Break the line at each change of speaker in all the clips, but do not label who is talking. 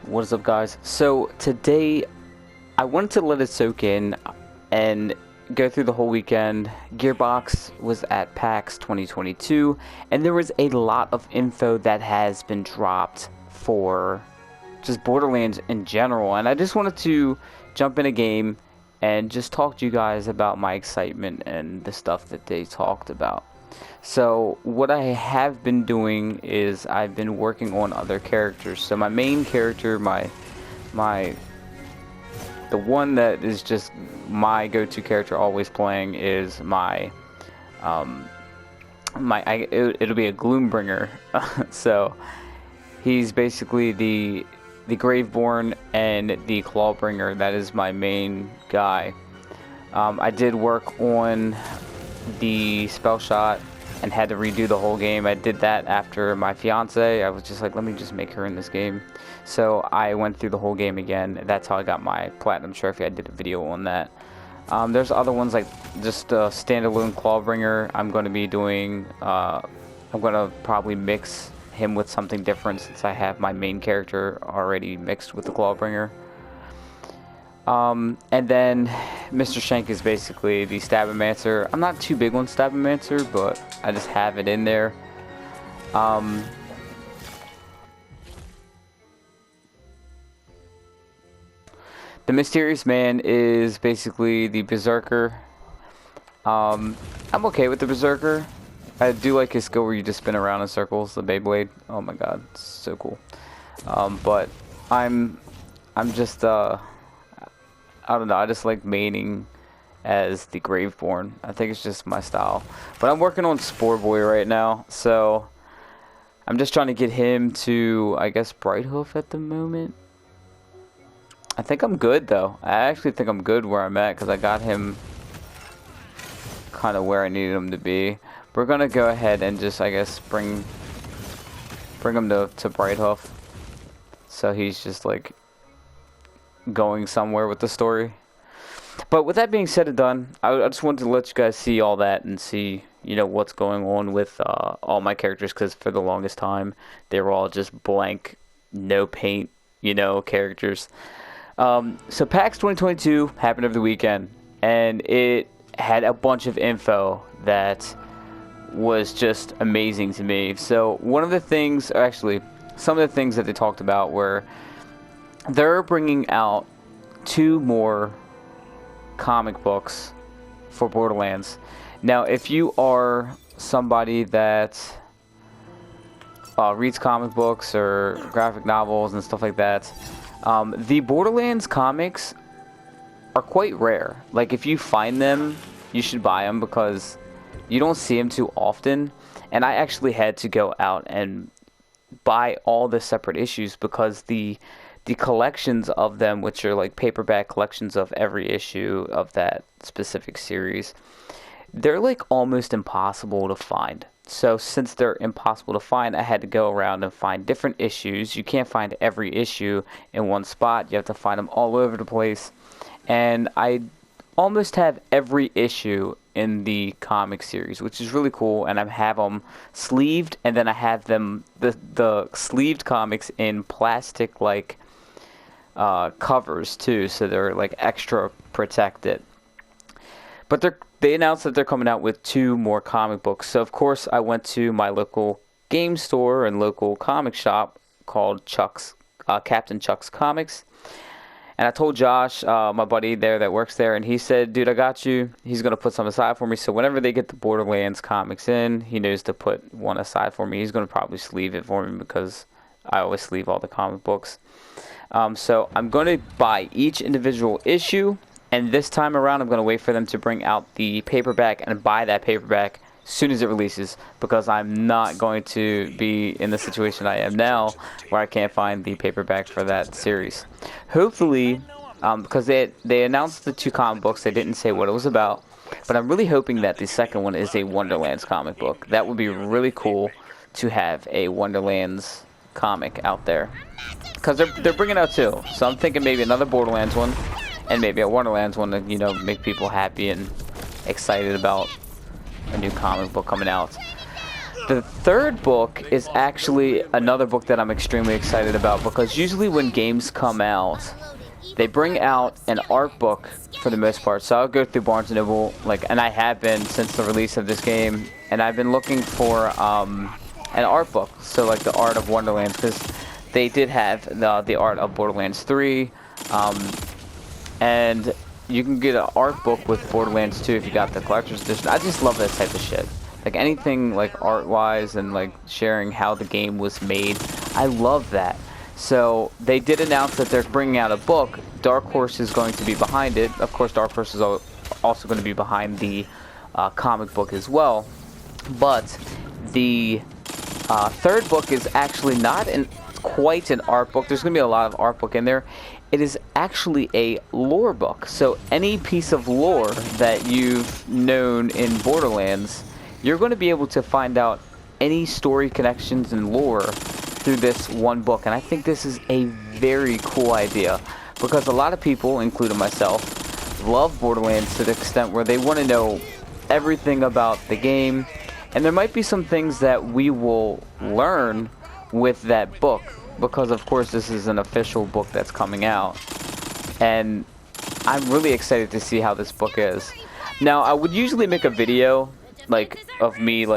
What is up, guys? So today I wanted to let it soak in and go through the whole weekend. Gearbox was at PAX 2022 and there was a lot of info that has been dropped for just Borderlands in general, and I just wanted to jump in a game and just talk to you guys about my excitement and the stuff that they talked about. So what I have been doing is I've been working on other characters. So my main character, the one that is just my go-to character always playing is it'll be a Gloombringer. So he's basically the Graveborn and the Clawbringer. That is my main guy. I did work on the spell shot and had to redo the whole game. I did that after my fiance. I was just like, let me just make her in this game. So I went through the whole game again. That's how I got my platinum trophy. I did a video on that. There's other ones like just a standalone Clawbringer. I'm going to be doing, I'm going to probably mix him with something different since I have my main character already mixed with the Clawbringer. And then Mr. Shank is basically the Stabomancer. I'm not too big on Stabomancer, but I just have it in there. The Mysterious Man is basically the Berserker. I'm okay with the Berserker. I do like his skill where you just spin around in circles, the Beyblade. Oh my god, it's so cool. But I'm just I don't know, I just like maining as the Graveborn. I think it's just my style. But I'm working on Spore Boy right now, so I'm just trying to get him to, I guess, Brighthoof at the moment. I think I'm good, though. I actually think I'm good where I'm at, because I got him kind of where I needed him to be. We're going to go ahead and just, I guess, bring him to Brighthoof. So he's just, like, going somewhere with the story. But with that being said and done, I just wanted to let you guys see all that and see, you know, what's going on with all my characters, because for the longest time they were all just blank, no paint, you know, characters. So PAX 2022 happened over the weekend, and it had a bunch of info that was just amazing to me. So one of the things, or actually some of the things that they talked about were they're bringing out 2 more comic books for Borderlands. Now, if you are somebody that reads comic books or graphic novels and stuff like that, the Borderlands comics are quite rare. Like, if you find them, you should buy them because you don't see them too often. And I actually had to go out and buy all the separate issues because the collections of them, which are like paperback collections of every issue of that specific series, they're like almost impossible to find. So since they're impossible to find, I had to go around and find different issues. You can't find every issue in one spot. You have to find them all over the place. And I almost have every issue in the comic series, which is really cool. And I have them sleeved, and then I have them the sleeved comics in plastic like covers too, so they're like extra protected. But they announced that they're coming out with 2 more comic books. So of course I went to my local game store and local comic shop called Captain Chuck's Comics, and I told Josh, my buddy there that works there, and he said, dude, I got you. He's gonna put some aside for me, so whenever they get the Borderlands comics in, he knows to put one aside for me. He's gonna probably sleeve it for me because I always sleeve all the comic books. So I'm going to buy each individual issue, and this time around I'm going to wait for them to bring out the paperback and buy that paperback as soon as it releases, because I'm not going to be in the situation I am now where I can't find the paperback for that series. Hopefully, because they announced the 2 comic books, they didn't say what it was about, but I'm really hoping that the second one is a Wonderlands comic book. That would be really cool to have a Wonderlands comic out there, because they're bringing out 2, so I'm thinking maybe another Borderlands one and maybe a Wonderlands one to, you know, make people happy and excited about a new comic book coming out. The third book is actually another book that I'm extremely excited about, because usually when games come out, they bring out an art book for the most part. So I'll go through Barnes & Noble, and I have been since the release of this game, and I've been looking for an art book. So like the art of Wonderlands, because they did have the art of Borderlands 3, and you can get an art book with Borderlands 2 if you got the collector's edition. I just love that type of shit. Like anything like art-wise and like sharing how the game was made. I love that. So they did announce that they're bringing out a book. Dark Horse is going to be behind it. Of course, Dark Horse is also going to be behind the comic book as well. But the third book is actually not quite an art book. There's going to be a lot of art book in there. It is actually a lore book. So any piece of lore that you've known in Borderlands, you're going to be able to find out any story connections and lore through this one book. And I think this is a very cool idea, because a lot of people, including myself, love Borderlands to the extent where they want to know everything about the game. And there might be some things that we will learn with that book, because of course this is an official book that's coming out. And I'm really excited to see how this book is. Now, I would usually make a video of me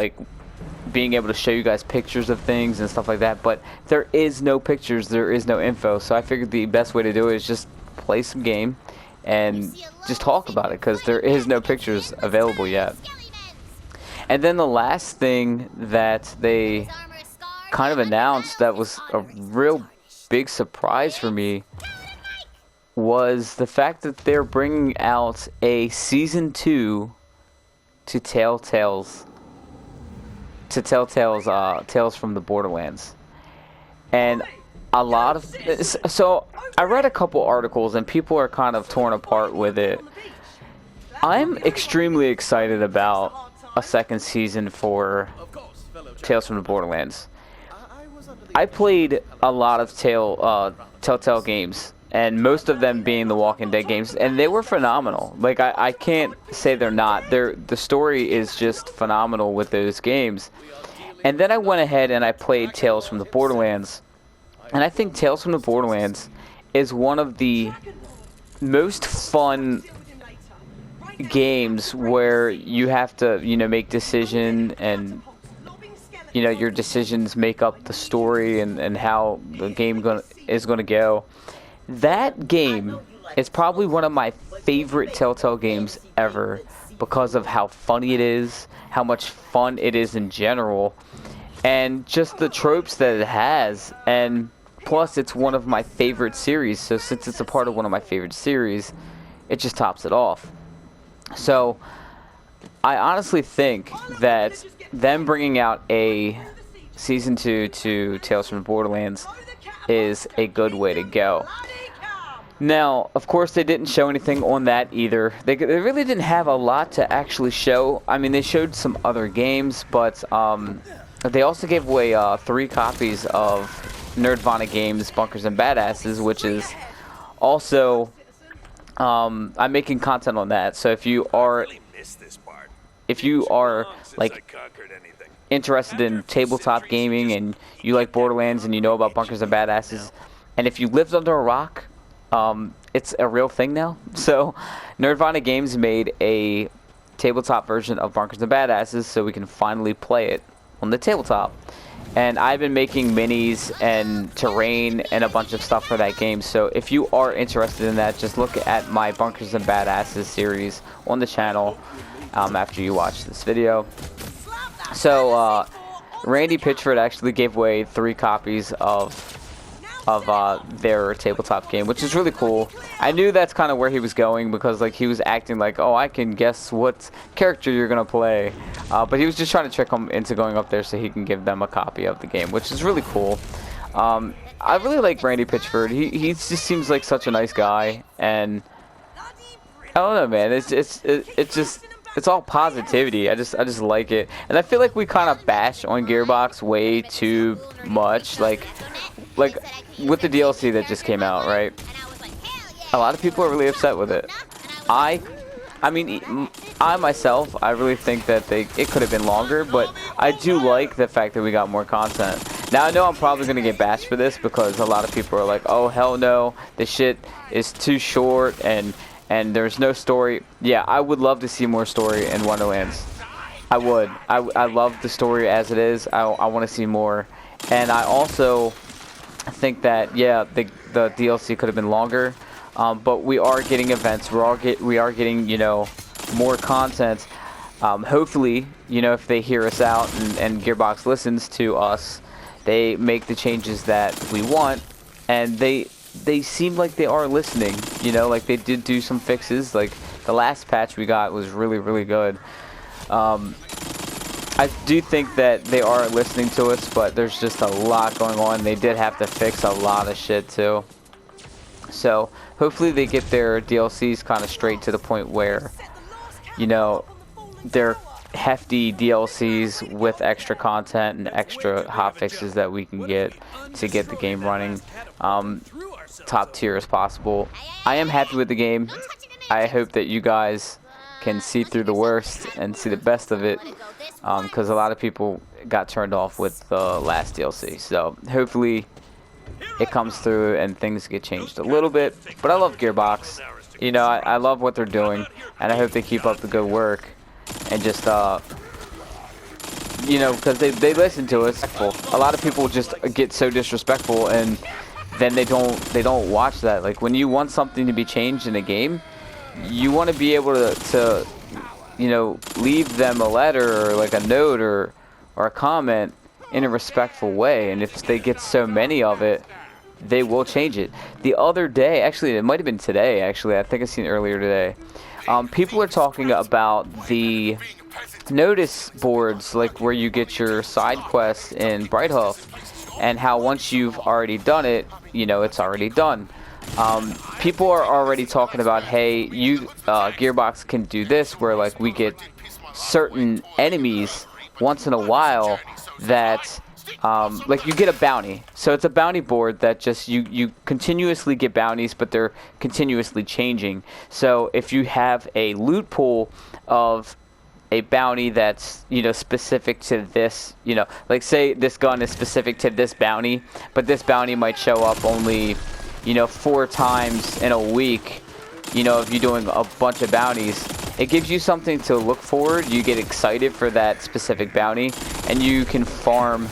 being able to show you guys pictures of things and stuff like that, but there is no pictures, there is no info, so I figured the best way to do it is just play some game and just talk about it, because there is no pictures available yet. And then the last thing that they kind of announced that was a real big surprise for me was the fact that they're bringing out a Season 2 to Telltale's Tales from the Borderlands. And a lot of... So, I read a couple articles and people are kind of torn apart with it. I'm extremely excited about a second season for Tales from the Borderlands. I played a lot of Telltale games, and most of them being the Walking Dead games, and they were phenomenal. Like, I can't say they're not. The story is just phenomenal with those games. And then I went ahead and I played Tales from the Borderlands, and I think Tales from the Borderlands is one of the most fun games where you have to, make decision, and your decisions make up the story and how the game is going to go. That game is probably one of my favorite Telltale games ever, because of how funny it is, how much fun it is in general, and just the tropes that it has. And plus, it's one of my favorite series, so since it's a part of one of my favorite series, it just tops it off. So I honestly think that them bringing out a Season 2 to Tales from the Borderlands is a good way to go. Now, of course, they didn't show anything on that either. They really didn't have a lot to actually show. I mean, they showed some other games, but they also gave away 3 copies of Nerdvana Games' Bunkers and Badasses, which is also... I'm making content on that, so if you are interested in tabletop gaming and you like Borderlands and you know about Bunkers and Badasses, and if you lived under a rock, it's a real thing now. So Nerdvana Games made a tabletop version of Bunkers and Badasses, so we can finally play it on the tabletop. And I've been making minis and terrain and a bunch of stuff for that game. So if you are interested in that, just look at my Bunkers and Badasses series on the channel after you watch this video. So Randy Pitchford actually gave away 3 copies of their tabletop game, which is really cool. I knew that's kind of where he was going, because he was acting like, oh, I can guess what character you're gonna play, but he was just trying to trick them into going up there so he can give them a copy of the game, which is really cool. I really like Randy Pitchford. He just seems like such a nice guy, and I don't know, man. It's all positivity. I just like it, and I feel like we kind of bash on Gearbox way too much, like with the DLC that just came out, right? A lot of people are really upset with it. I I mean, I myself, I really think that it could have been longer, but I do like the fact that we got more content. Now, I know I'm probably going to get bashed for this because a lot of people are like, oh, hell no, this shit is too short and there's no story. Yeah, I would love to see more story in Wonderlands. I would. I love the story as it is. I want to see more. And I also think that, yeah, the DLC could have been longer. But we are getting events. We are getting, you know, more content. Hopefully, you know, if they hear us out and Gearbox listens to us, they make the changes that we want. And they seem like they are listening. You know, like they did do some fixes. Like the last patch we got was really, really good. I do think that they are listening to us, but there's just a lot going on. They did have to fix a lot of shit too. So hopefully they get their DLCs kind of straight to the point where, you know, they're hefty DLCs with extra content and extra hotfixes that we can get to get the game running top tier as possible. I am happy with the game. I hope that you guys can see through the worst and see the best of it, because a lot of people got turned off with the last DLC. So hopefully it comes through and things get changed a little bit. But I love Gearbox. You know, I love what they're doing, and I hope they keep up the good work and just you know, because they listen to us. A lot of people just get so disrespectful, and then they don't watch that. Like when you want something to be changed in a game, you want to be able to you know, leave them a letter or like a note or a comment in a respectful way. And if they get so many of it, they will change it. The other day, actually, it might have been today, actually, I think I seen it earlier today. People are talking about the notice boards, like where you get your side quests in Brighthoof, and how once you've already done it, you know, it's already done. People are already talking about, hey, you Gearbox can do this, where like we get certain enemies once in a while that like you get a bounty. So it's a bounty board that just you continuously get bounties, but they're continuously changing. So if you have a loot pool of a bounty that's, you know, specific to this, you know, like say this gun is specific to this bounty, but this bounty might show up only, you know, 4 times in a week, you know, if you're doing a bunch of bounties, it gives you something to look forward. You get excited for that specific bounty, and you can farm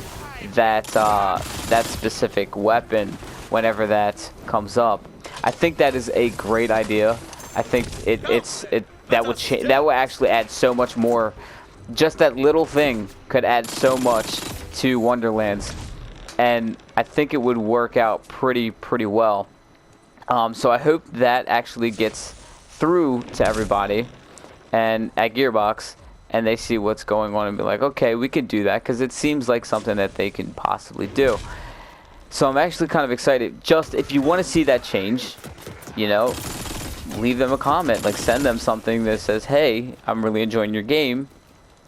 that that specific weapon whenever that comes up. I think that is a great idea. I think that would actually add so much more. Just that little thing could add so much to Wonderlands, and I think it would work out pretty well. So I hope that actually gets through to everybody and at Gearbox, and they see what's going on and be like, okay, we can do that, because it seems like something that they can possibly do. So I'm actually kind of excited. Just if you want to see that change, you know, leave them a comment, like send them something that says, hey, I'm really enjoying your game,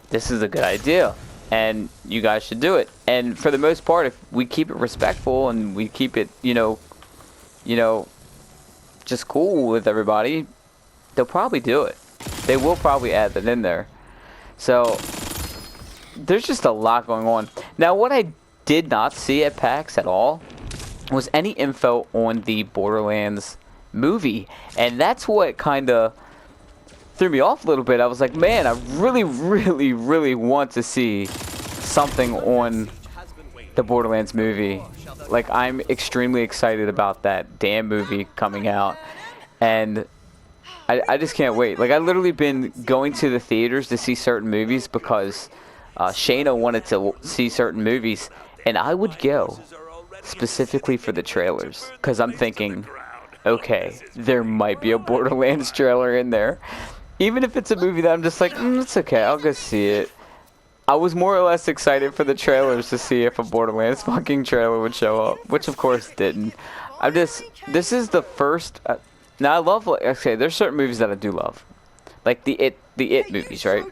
this is a good idea, and you guys should do it. And for the most part, if we keep it respectful and we keep it, you know, just cool with everybody, they'll probably do it. They will probably add that in there. So there's just a lot going on. Now, what I did not see at PAX at all was any info on the Borderlands movie, and that's what kind of threw me off a little bit. I was like, man, I really want to see something on the Borderlands movie. Like, I'm extremely excited about that damn movie coming out, and I just can't wait. Like, I literally been going to the theaters to see certain movies because Shayna wanted to see certain movies, and I would go specifically for the trailers, because I'm thinking, okay, there might be a Borderlands trailer in there. Even if it's a movie that I'm just like, it's okay, I'll go see it. I was more or less excited for the trailers to see if a Borderlands fucking trailer would show up, which of course didn't. This is the first, now I love, okay, there's certain movies that I do love. Like the It movies, right?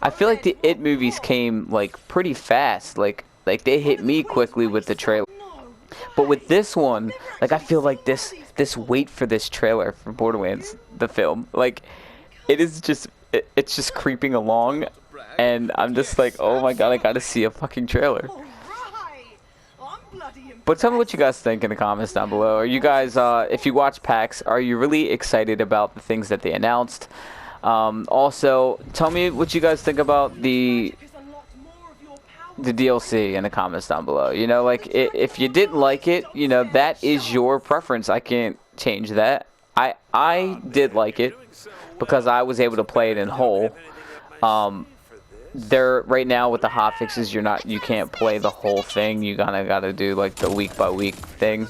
I feel like the It movies came like pretty fast, like they hit me quickly with the trailer. But with this one, like I feel like this wait for this trailer for Borderlands, the film, like it is just, it's just creeping along, and I'm just like, oh my god, I gotta see a fucking trailer. But tell me what you guys think in the comments down below. Are you guys, if you watch PAX, are you really excited about the things that they announced? Also, tell me what you guys think about the DLC in the comments down below. You know, like, if you didn't like it, you know, that is your preference. I can't change that. I did like it because I was able to play it in whole. There right now with the hotfixes, you can't play the whole thing. You gotta do like the week by week thing.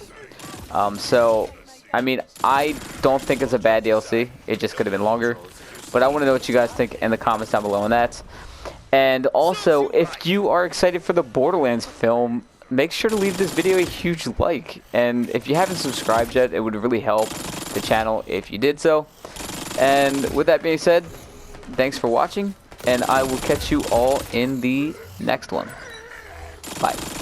So I mean, I don't think it's a bad DLC. It just could have been longer. But I want to know what you guys think in the comments down below on that. And also, if you are excited for the Borderlands film, make sure to leave this video a huge like. And if you haven't subscribed yet, it would really help the channel if you did so. And with that being said, thanks for watching, and I will catch you all in the next one. Bye.